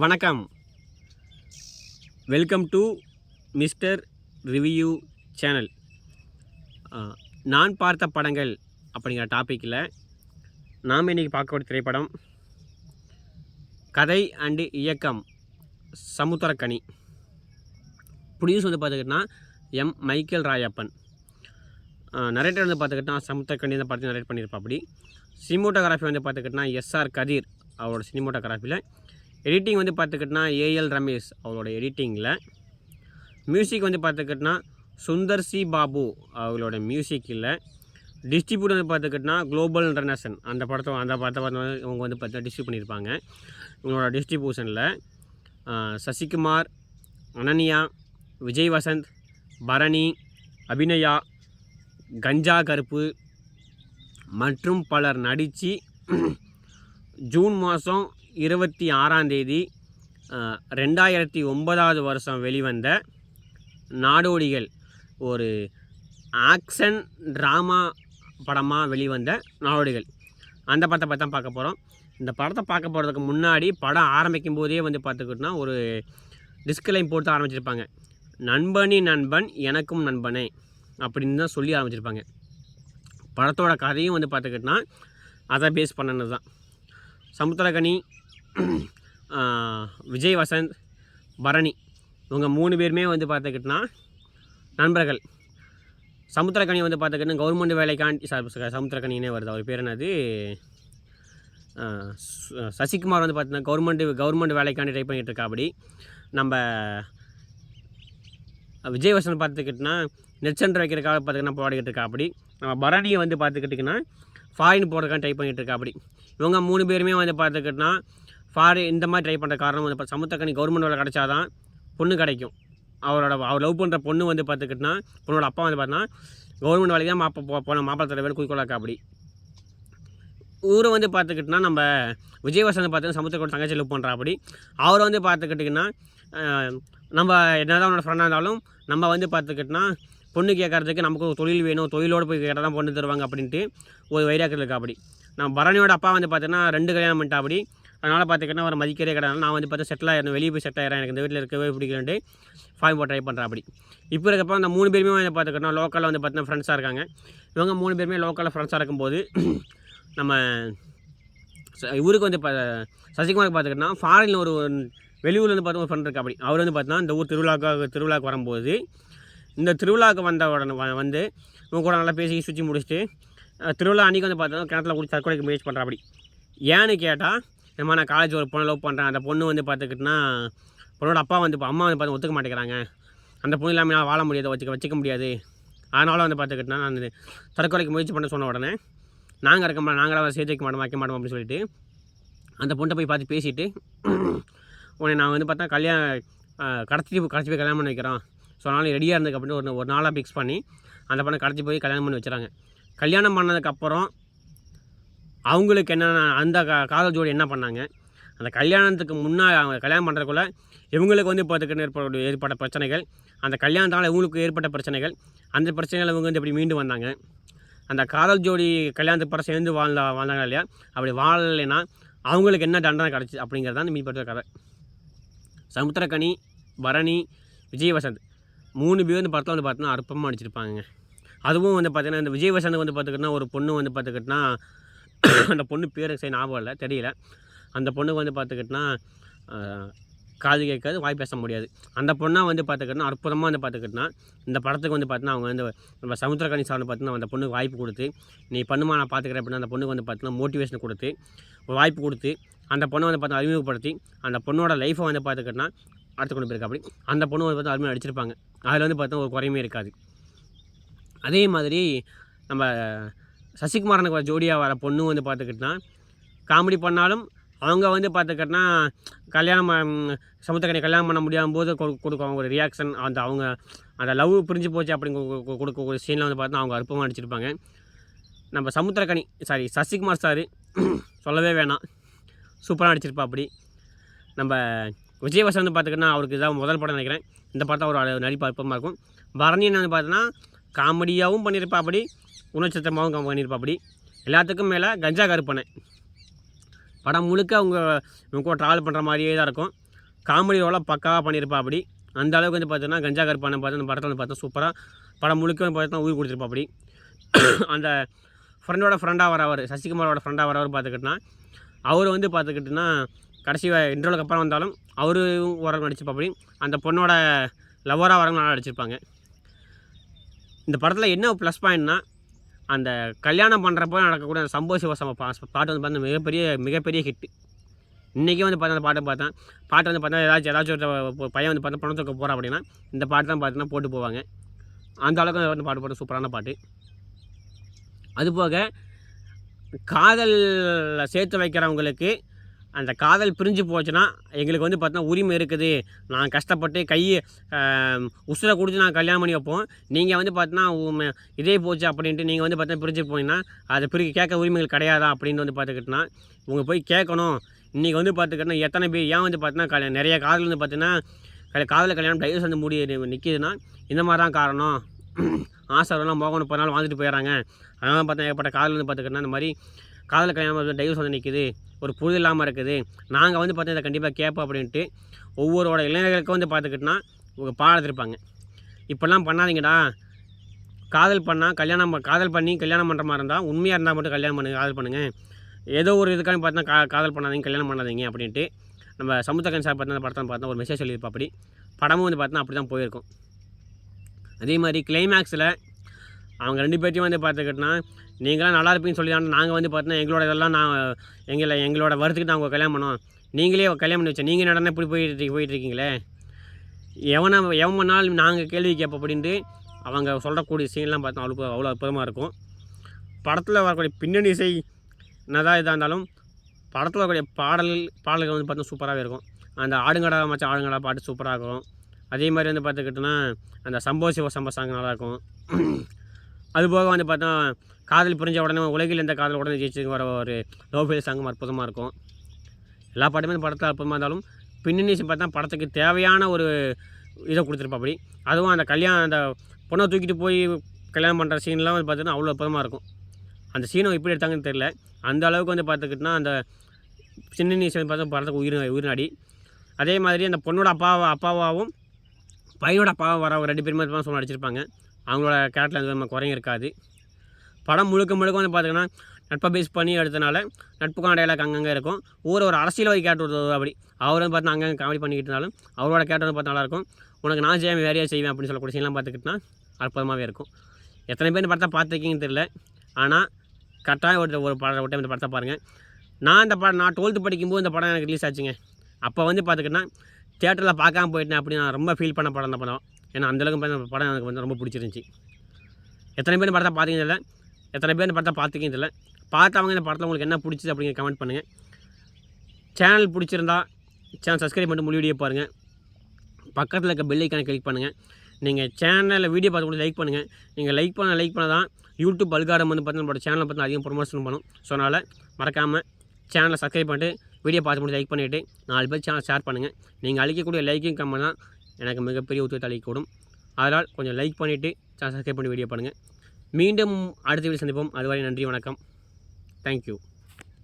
வணக்கம். Welcome to mister review channel. நான் பார்த்த படங்கள் அப்படிங்கிற டாப்பிக்கில் நாம் இன்றைக்கி பார்க்கக்கூடிய திரைப்படம் கதை அண்டு இயக்கம் சமுத்திரக்கனி. ப்ரொடியூஸ் வந்து பார்த்துக்கிட்டோன்னா எம். மைக்கேல் ராயப்பன். நரேட்டர் வந்து பார்த்துக்கிட்டோன்னா சமுத்திரக்கனி தான் பார்த்து நரேட் பண்ணியிருப்பாப்படி. சினிமோட்டோகிராஃபி வந்து பார்த்துக்கிட்டோன்னா எஸ்ஆர் கதிர் அவரோட சினிமோட்டோகிராஃபியில். எடிட்டிங் வந்து பார்த்துக்கிட்டோன்னா ஏஎல் ரமேஷ் அவரோட எடிட்டிங்கில். மியூசிக் வந்து பார்த்துக்கிட்டோன்னா சுந்தர் சி பாபு அவங்களோட மியூசிக்கில். டிஸ்ட்ரிபியூட் வந்து பார்த்துக்கிட்டோன்னா குளோபல் இன்டர்நேஷனல் அந்த படத்தை இவங்க வந்து பார்த்தா டிஸ்ட்ரிபியூட் பண்ணியிருப்பாங்க. இவங்களோட டிஸ்ட்ரிபியூஷனில் சசிகுமார், அனன்யா, விஜய் வசந்த், பரணி, அபிநயா, கஞ்சா கருப்பு மற்றும் பலர் நடித்து ஜூன் மாதம் 26 2009 வருஷம் வெளிவந்த நாடோடிகள் ஒரு ஆக்ஷன் ட்ராமா படமாக வெளிவந்த நாடோடிகள் அந்த படத்தை பற்றி தான் பார்க்க போகிறோம். இந்த படத்தை பார்க்க போகிறதுக்கு முன்னாடி படம் ஆரம்பிக்கும் போதே வந்து பார்த்துக்கிட்டோன்னா ஒரு டிஸ்க்ளைம் போட்டு ஆரம்பிச்சிருப்பாங்க. நண்பனி நண்பன் எனக்கும் நண்பனே அப்படின்னு தான் சொல்லி ஆரம்பிச்சிருப்பாங்க. படத்தோட கதையும் வந்து பார்த்துக்கிட்டோன்னா அதை பேஸ் பண்ணது தான். சமுத்திரக்கனி, விஜய் வசந்த், பரணி இவங்க 3 பேருமே வந்து பார்த்துக்கிட்டோன்னா நண்பர்கள். சமுத்திரக்கனி வந்து பார்த்துக்கிட்டோன்னா கவர்மெண்ட் வேலைக்காண்டி சமுத்திரக்கனினே வருது. அவர் பேர் என்னது, சசிகுமார் வந்து பார்த்தீங்கன்னா கவர்மெண்ட் வேலைக்காண்டி ட்ரை பண்ணிகிட்டு இருக்கா. அப்படி நம்ம விஜய் வசந்த் பார்த்துக்கிட்டோன்னா நெட் சென்டர் வைக்கிறதுக்காக பார்த்துக்கிட்டா போராடிக்கிட்டு இருக்கா. அப்படி நம்ம பரணியை வந்து பார்த்துக்கிட்டிங்கன்னா ஃபாரின் போடுறதுக்காக ட்ரை பண்ணிகிட்டு இருக்கா. அப்படி இவங்க 3 பேருமே வந்து பார்த்துக்கிட்டோன்னா ஃபாரின் இந்த மாதிரி ட்ரை பண்ணுற காரணம் வந்து சமுத்திரக்கனி கவர்மெண்ட் வேலை கிடச்சாதான் பொண்ணு கிடைக்கும். அவர் லவ் பண்ணுற பொண்ணு வந்து பார்த்துக்கிட்டோன்னா பொண்ணோட அப்பா வந்து பார்த்தீங்கன்னா கவர்மெண்ட் வேலைக்கு தான் மாப்பிள்ளை தலைவர் குறிக்கோளாக்கா. அப்படி ஊரை வந்து பார்த்துக்கிட்டோன்னா நம்ம விஜய் வசந்த் பார்த்திங்கன்னா சமுத்திரக்கோட தங்கச்சி லவ் பண்ணுறா. அப்படி அவரை வந்து பார்த்துக்கிட்டிங்கன்னா நம்ம என்ன தான் அவனோட ஃப்ரெண்டாக இருந்தாலும் நம்ம வந்து பார்த்துக்கிட்டோன்னா பொண்ணு கேட்கறதுக்கு நமக்கு ஒரு தொழில் வேணும், தொழிலோடு போய் கேட்டால் தான் பொண்ணு தருவாங்க அப்படின்ட்டு ஒரு வைராக்கில் இருக்கா. அப்படி நம்ம பரணியோட அப்பா வந்து பார்த்தீங்கன்னா 2 கல்யாணம் பண்ணிட்டா. அப்படி அதனால் பார்த்துக்கிட்டா அவரை மதிக்கிறே கிடையாது. நான் வந்து பார்த்தா செட்டில் ஆகிடும், வெளியே போய் செட் ஆகிறேன், எனக்கு இந்த வீட்டில் இருக்கவே பிடிக்கலன்ட்டு ஃபார்ம் போட்டு ட்ரை பண்ணுறேன். அப்படி இப்போ இருக்கப்போ அந்த 3 பேருமே வந்து பார்த்துக்கிட்டோன்னா லோக்கலில் வந்து பார்த்தீங்கன்னா ஃப்ரெண்ட்ஸாக இருக்காங்க. இவங்க 3 பேருமே லோக்கலில் ஃப்ரெண்ட்ஸாக இருக்கும்போது நம்ம இவருக்கு வந்து சசிகுமாருக்கு பார்த்துக்கிட்டோன்னா ஃபாரினில் ஒரு வெளியூரில் வந்து பார்த்தா ஒரு ஃப்ரெண்ட் இருக்கா. அப்படி அவர் வந்து பார்த்தீங்கன்னா இந்த ஊர் திருவிழாவுக்கு வரும்போது இந்த திருவிழாவுக்கு வந்த உடனே வந்து இவங்க கூட நல்லா பேசி சுற்றி முடிச்சுட்டு திருவிழா அன்றைக்கி வந்து பார்த்தோன்னா கிணத்துல குடிச்சு தற்கொலைக்கு முயற்சி பண்ணுறா. அப்படி ஏன்னு கேட்டால் நம்ம நான் காலேஜ் ஒரு பொண்ணை லவ் பண்ணுறேன், அந்த பொண்ணு வந்து பார்த்துக்கிட்டோன்னா பொண்ணோட அப்பா வந்து அம்மா வந்து பார்த்து ஒத்துக்க மாட்டேங்கிறாங்க, அந்த பொண்ணு இல்லாமல் நான் வாழ முடியாது, வச்சுக்க முடியாது, அதனால் வந்து பார்த்துக்கிட்டோன்னா நான் தற்கொலைக்கு முயற்சி பண்ண சொன்ன உடனே நாங்கள் இருக்க மாட்டோம், நாங்களாம் சேர்த்து வைக்க மாட்டோம் அப்படின்னு சொல்லிட்டு அந்த பொண்ணை போய் பார்த்து பேசிவிட்டு உடனே நான் வந்து பார்த்தா கடத்தி போய் கல்யாணம் பண்ணி வைக்கிறோம், ஸோ அதனால் ரெடியாக இருந்ததுக்கு அப்படின்னு ஒரு நாளாக ஃபிக்ஸ் பண்ணி அந்த பொண்ணை கடத்தி போய் கல்யாணம் பண்ணி வச்சுறாங்க. கல்யாணம் பண்ணதுக்கப்புறம் அவங்களுக்கு என்னென்ன அந்த காதல் ஜோடி என்ன பண்ணாங்க, அந்த கல்யாணத்துக்கு முன்னாடி அவங்க கல்யாணம் பண்ணுறதுக்குள்ளே இவங்களுக்கு வந்து பார்த்துக்கிட்டு ஏற்பட்ட பிரச்சனைகள், அந்த கல்யாணத்தால் இவங்களுக்கு ஏற்பட்ட பிரச்சனைகள், அந்த பிரச்சனைகள் இவங்க வந்து எப்படி மீண்டு வந்தாங்க, அந்த காதல் ஜோடி கல்யாணத்துக்கு பிறகு சேர்ந்து வாழ்ந்தாங்க இல்லையா, அப்படி வாழலைன்னா அவங்களுக்கு என்ன தண்டனை கிடச்சி அப்படிங்கிறது தான் மீன்படுத்த கதை. சமுத்திரக்கனி, பரணி, விஜய் வசந்த் 3 பேர் வந்து படத்தில் வந்து பார்த்தீங்கன்னா அற்பமாக நடிச்சிருப்பாங்க. அதுவும் வந்து பார்த்திங்கன்னா இந்த விஜய் வசந்த் வந்து பார்த்துக்கிட்டோன்னா ஒரு பொண்ணு வந்து பார்த்துக்கிட்டோன்னா அந்த பொண்ணு பேர் சரி ஞாபகம் இல்லை, தெரியல. அந்த பொண்ணுக்கு வந்து பார்த்துக்கிட்டோன்னா காது கேட்காது, வாய் பேச முடியாது. அந்த பொண்ணாக வந்து பார்த்துக்கிட்டோன்னா அற்புதமாக வந்து பார்த்துக்கிட்டோன்னா இந்த படத்துக்கு வந்து பார்த்தீங்கன்னா அவங்க வந்து நம்ம சமுத்திரக்கனி சார் வந்து பார்த்தீங்கன்னா அந்த பொண்ணுக்கு வாய்ப்பு கொடுத்து நீ பண்ணுமா நான் பார்த்துக்கிறேன் அப்படின்னா அந்த பொண்ணுக்கு வந்து பார்த்தீங்கன்னா மோட்டிவேஷன் கொடுத்து ஒரு வாய்ப்பு கொடுத்து அந்த பொண்ணை வந்து பார்த்தா அறிமுகப்படுத்தி அந்த பொண்ணோட லைஃப்பை வந்து பார்த்துக்கிட்டோன்னா அடுத்து கொண்டு போயிருக்கா. அப்படி அந்த பொண்ணு வந்து பார்த்தா அருமையாக நடிச்சிருப்பாங்க. அதில் வந்து பார்த்தா ஒரு குறையுமே இருக்காது. அதே மாதிரி நம்ம சசிகுமாரனுக்கு ஜோடியாக வர பொண்ணு வந்து பார்த்துக்கிட்டோன்னா காமெடி பண்ணாலும் அவங்க வந்து பார்த்துக்கிட்டோன்னா சமுத்திரக்கனி கல்யாணம் பண்ண முடியாமல் போது கொடுக்குவாங்க ஒரு ரியாக்ஷன், அவங்க அந்த லவ் பிரிஞ்சு போச்சு அப்படிங்க கொடுக்க ஒரு சீனில் வந்து பார்த்தா அவங்க அற்பமாக நடிச்சிருப்பாங்க. நம்ம சசிகுமார் சார் சொல்லவே வேணாம், சூப்பராக நடிச்சிருப்பா. அப்படி நம்ம விஜய் வசந்த் வந்து பார்த்துக்கிட்டோன்னா அவருக்கு இதான் முதல் படம் நினைக்கிறேன். இந்த படத்தை ஒரு நடிப்பு அற்பமாக இருக்கும். பரணி வந்து பார்த்தோன்னா காமெடியாகவும் பண்ணியிருப்பா. அப்படி உணர்ச்சத்தமாகவும் பண்ணியிருப்பா. அப்படி எல்லாத்துக்கும் மேலே கஞ்சா கருப்பனை படம் முழுக்க இவங்க கூட ட்ராவல் பண்ணுற மாதிரியே தான் இருக்கும். காமெடி ரோலாக பக்காவாக பண்ணியிருப்பா. அப்படி அந்த அளவுக்கு வந்து பார்த்தீங்கன்னா கஞ்சா கருப்பான பார்த்து அந்த படத்தில் வந்து பார்த்தா சூப்பராக படம் முழுக்க வந்து பார்த்தீங்கன்னா உயிர் கொடுத்துருப்பா. அப்படி அந்த ஃப்ரெண்டாக வரவர் சசிகுமாரோட ஃப்ரெண்டாக வரவர் பார்த்துக்கிட்டோன்னா அவர் வந்து பார்த்துக்கிட்டுன்னா கடைசி இன்டர்வலுக்கு அப்புறம் வந்தாலும் அவரும் ஓரளவு நடிச்சிருப்பா. அப்படி அந்த பொண்ணோட லவ்வராக வரவங்க நல்லா நடிச்சிருப்பாங்க. இந்த படத்தில் என்ன ப்ளஸ் பாயிண்ட்னா அந்த கல்யாணம் பண்ணுறப்போ நடக்கக்கூடிய அந்த சம்போ சிவசம பாட்டு வந்து பார்த்தா மிகப்பெரிய ஹிட்டு. இன்றைக்கி வந்து பார்த்தா அந்த பாட்டு வந்து பார்த்தா ஏதாச்சும் ஒரு பையன் வந்து பார்த்தா பணத்துக்கு போகிறான் அப்படின்னா இந்த பாட்டு தான் பார்த்தீங்கன்னா போட்டு போவாங்க. அந்த அளவுக்கு வந்து பாட்டு சூப்பரான பாட்டு. அதுபோக காதலில் சேர்த்து வைக்கிறவங்களுக்கு அந்த காதல் பிரிஞ்சு போச்சுன்னா எங்களுக்கு வந்து பார்த்தீங்கன்னா உரிமை இருக்குது, நான் கஷ்டப்பட்டு உசுரை கொடுத்து நான் கல்யாணம் பண்ணி வைப்போம், நீங்கள் வந்து பார்த்தீங்கன்னா இதே போச்சு அப்படின்ட்டு நீங்கள் வந்து பார்த்தீங்கன்னா பிரிஞ்சு போனீங்கன்னா அதை கேட்க உரிமைகள் கிடையாதா அப்படின்னு வந்து பார்த்துக்கிட்டோன்னா உங்கள் போய் கேட்கணும். இன்றைக்கி வந்து பார்த்துக்கிட்டோன்னா எத்தனை பேர் ஏன் வந்து பார்த்தீங்கன்னா நிறைய காதல் வந்து பார்த்தீங்கன்னா காதல் கல்யாணம் டைவர்ஸ் வந்து நிற்கிதுன்னா இந்த மாதிரி தான் காரணம். ஆசைலாம் மோகன் 30 நாள் வாழ்ந்துட்டு போயிடறாங்க. அதனால் பார்த்தா ஏற்பட்ட காதல் வந்து பார்த்துக்கிட்டோன்னா இந்த மாதிரி காதல் கல்யாணம் வந்து டைவர்ஸ் வந்து நிற்கிது, ஒரு புரிதல் இல்லாமல் இருக்குது, நாங்கள் வந்து பார்த்தா இதை கண்டிப்பாக கேட்போம் அப்படின்ட்டு ஒவ்வொருவோட இளைஞர்களுக்கும் வந்து பார்த்துக்கிட்டோன்னா உங்கள் பாடத்திருப்பாங்க. இப்போல்லாம் பண்ணாதீங்கடா, காதல் பண்ணி கல்யாணம் பண்ணுற மாதிரி இருந்தால் உண்மையாக இருந்தால் மட்டும் கல்யாணம் பண்ணுங்கள், காதல் பண்ணுங்கள், ஏதோ ஒரு இதுக்கான பார்த்தா காதல் பண்ணாதீங்க, கல்யாணம் பண்ணாதீங்க அப்படின்ட்டு நம்ம சமுத்திரக்கன் சார் பார்த்தா படத்தை பார்த்தா ஒரு மெசேஜ் சொல்லியிருப்பா. அப்படி படமும் வந்து பார்த்தா அப்படி தான் போயிருக்கும். அதே மாதிரி கிளைமேக்ஸில் அவங்க 2 பேர்த்தையும் வந்து பார்த்துக்கிட்டோன்னா நீங்களாம் நல்லா இருப்பீங்கன்னு சொல்லி தான் நாங்கள் வந்து பார்த்தீங்கன்னா எங்களோட இதெல்லாம் எங்களோட வருத்துக்கு நாங்கள் கல்யாணம் பண்ணோம், நீங்களே கல்யாணம் பண்ணி வச்சேன், நீங்கள் நடனே இப்படி போயிட்டுருக்கீங்களே, எவன் பண்ணாலும் நாங்கள் கேள்வி கேட்போம் அப்படின்ட்டு அவங்க சொல்லக்கூடிய சீன்லாம் பார்த்தா அவ்வளோ அற்புதமாக இருக்கும். படத்தில் வரக்கூடிய பின்னணி இசை என்னதான் இதாக இருந்தாலும் படத்தில் வரக்கூடிய பாடல்கள் வந்து பார்த்தா சூப்பராகவே இருக்கும். அந்த ஆடுங்கடா பாட்டு சூப்பராக இருக்கும். அதே மாதிரி வந்து பார்த்துக்கிட்டோன்னா அந்த சம்போ சிவசம்ப சாங் நல்லாயிருக்கும். அதுபோக வந்து பார்த்தா காதல் புரிஞ்ச உடனே உலகில் எந்த காதல் உடனே ஜெயிச்சு வர ஒரு லவ் ஃபெயில் சாங்கும் அற்புதமாக இருக்கும். எல்லா பாட்டுமே இந்த படத்தில் அற்புதமாக இருந்தாலும் பின்னணி பார்த்தா படத்துக்கு தேவையான ஒரு இதை கொடுத்துருப்பா. அப்படி அதுவும் அந்த அந்த பொண்ணை தூக்கிட்டு போய் கல்யாணம் பண்ணுற சீன்லாம் வந்து பார்த்தீங்கன்னா அவ்வளோ அற்புதமாக இருக்கும். அந்த சீனை எப்படி எடுத்தாங்கன்னு தெரியல, அந்த அளவுக்கு வந்து பார்த்துக்கிட்டோன்னா அந்த பின்னணி இசை பார்த்தா படத்துக்கு உயிர்நாடி. அதே மாதிரி அந்த பொண்ணோட அப்பாவாகவும் பையனோட அப்பாவும் வர 2 பேருமே சொல்ல நடிச்சிருப்பாங்க. அவங்களோட கேரக்டரில் எந்த விதமாக குறையும் இருக்காது. படம் முழுக்க வந்து பார்த்திங்கன்னா நட்பை பேஸ் பண்ணி எடுத்தனால நட்புக்கான டைலாக் அங்கங்கே இருக்கும். ஒரு அரசியல்வாதி கேரக்டர் அப்படி அவர் வந்து பார்த்தா அங்கங்கே காமெடி பண்ணிக்கிட்டு இருந்தாலும் அவரோட கேரக்டர் வந்து பார்த்தா நல்லாயிருக்கும். உனக்கு நான் செய்யாமல் வேறையாக செய்வேன் அப்படின்னு சொல்லக்கூடிய சீன்லாம் பார்த்துக்கிட்டோன்னா அற்புதமாகவே இருக்கும். எத்தனை பேர் இந்த படத்தை பார்த்துருக்கீங்கன்னு தெரியல, ஆனால் கரெக்டாக ஒரு டைம் இந்த படத்தை பாருங்கள். நான் 12th படிக்கும்போது இந்த படம் எனக்கு ரிலீஸ் ஆச்சுங்க. அப்போ வந்து பார்த்துக்கிட்டோன்னா தியேட்டரில் பார்க்காம போயிட்டேன் அப்படின்னு நான் ரொம்ப ஃபீல் பண்ண படம் அந்த படம். ஏன்னா அந்தளவுக்கு படம் எனக்கு வந்து ரொம்ப பிடிச்சிருந்துச்சி. எத்தனை பேர் படத்தை பார்த்தீங்கன்னு தெரியல, எத்தனை பேர் படத்தை பார்த்துக்கின்னு தெரியல, பார்த்தவங்க இந்த படத்தில் உங்களுக்கு என்ன பிடிச்சிது அப்படிங்கிற கமெண்ட் பண்ணுங்கள். சேனல் பிடிச்சிருந்தா சேனல் சப்ஸ்கிரைப் பண்ணிட்டு முழு வீடியோ பாருங்கள். பக்கத்தில் இருக்க பெல் ஐக்கானை கிளிக் பண்ணுங்கள். நீங்கள் சேனலில் வீடியோ பார்த்து கூட லைக் பண்ணுங்கள். நீங்கள் லைக் பண்ண தான் யூடியூப் அல்காரிதம் வந்து பார்த்தீங்கன்னா நம்மளோட சேனலை பார்த்து அதிகம் ப்ரொமோஷன் பண்ணும். ஸோ அதனால் மறக்காமல் சேனலை சப்ஸ்கிரைப் பண்ணிட்டு வீடியோ பார்த்து மட்டும் லைக் பண்ணிவிட்டு 4 பேர் சேனல் ஷேர் பண்ணுங்கள். நீங்கள் அளிக்கக்கூடிய லைக்கும் கமெண்ட் தான் எனக்கு மிகப்பெரிய உதவியை அளிக்கூடும். அதனால் கொஞ்சம் லைக் பண்ணிவிட்டு சேனல் சப்ஸ்கிரைப் பண்ணி வீடியோ பண்ணுங்கள். மீண்டும் அடுத்த வீடியோ சந்திப்போம். அதுவரை நன்றி, வணக்கம். தேங்க்யூ.